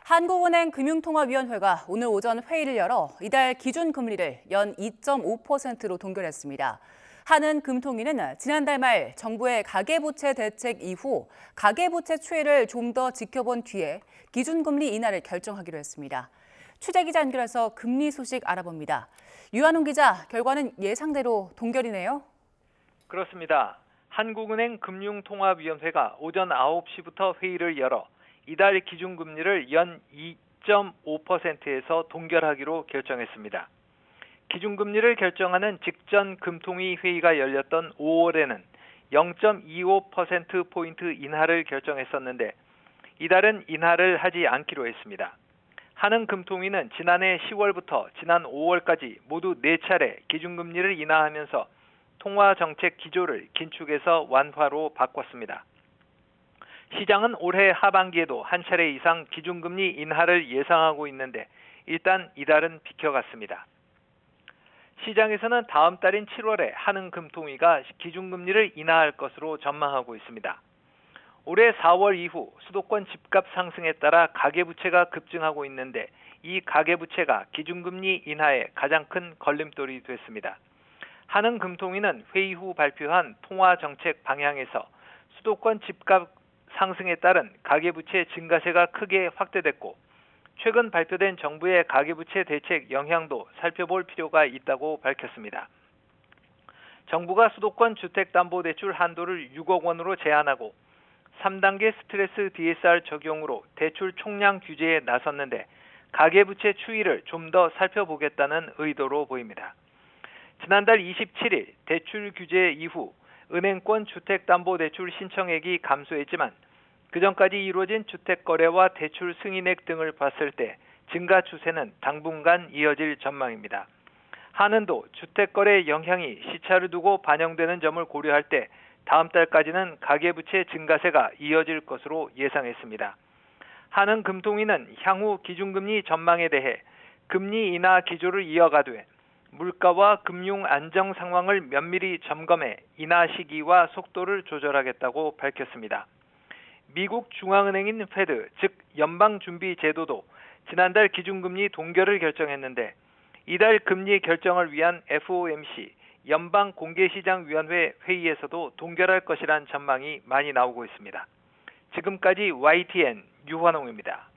한국은행 금융통화위원회가 오늘 오전 회의를 열어 이달 기준금리를 연 2.5%로 동결했습니다. 한은금통위는 지난달 말 정부의 가계부채 대책 이후 가계부채 추이를 좀 더 지켜본 뒤에 기준금리 인하를 결정하기로 했습니다. 취재기자 연결해서 금리 소식 알아봅니다. 유한홍 기자, 결과는 예상대로 동결이네요. 그렇습니다. 한국은행 금융통화위원회가 오전 9시부터 회의를 열어 이달 기준금리를 연 2.5%에서 동결하기로 결정했습니다. 기준금리를 결정하는 직전 금통위 회의가 열렸던 5월에는 0.25%포인트 인하를 결정했었는데 이달은 인하를 하지 않기로 했습니다. 한은금통위는 지난해 10월부터 지난 5월까지 모두 4차례 기준금리를 인하하면서 통화정책 기조를 긴축해서 완화로 바꿨습니다. 시장은 올해 하반기에도 한 차례 이상 기준금리 인하를 예상하고 있는데 일단 이달은 비켜갔습니다. 시장에서는 다음 달인 7월에 한은금통위가 기준금리를 인하할 것으로 전망하고 있습니다. 올해 4월 이후 수도권 집값 상승에 따라 가계부채가 급증하고 있는데 이 가계부채가 기준금리 인하에 가장 큰 걸림돌이 됐습니다. 한은금통위는 회의 후 발표한 통화정책 방향에서 수도권 집값 상승에 따른 가계부채 증가세가 크게 확대됐고 최근 발표된 정부의 가계부채 대책 영향도 살펴볼 필요가 있다고 밝혔습니다. 정부가 수도권 주택담보대출 한도를 6억 원으로 제한하고 3단계 스트레스 DSR 적용으로 대출 총량 규제에 나섰는데 가계부채 추이를 좀 더 살펴보겠다는 의도로 보입니다. 지난달 27일 대출 규제 이후 은행권 주택담보대출 신청액이 감소했지만 그전까지 이루어진 주택거래와 대출 승인액 등을 봤을 때 증가 추세는 당분간 이어질 전망입니다. 한은도 주택거래 영향이 시차를 두고 반영되는 점을 고려할 때 다음 달까지는 가계부채 증가세가 이어질 것으로 예상했습니다. 한은금통위는 향후 기준금리 전망에 대해 금리 인하 기조를 이어가되 물가와 금융 안정 상황을 면밀히 점검해 인하 시기와 속도를 조절하겠다고 밝혔습니다. 미국 중앙은행인 페드, 즉 연방준비제도도 지난달 기준금리 동결을 결정했는데 이달 금리 결정을 위한 FOMC, 연방공개시장위원회 회의에서도 동결할 것이란 전망이 많이 나오고 있습니다. 지금까지 YTN 유환홍입니다.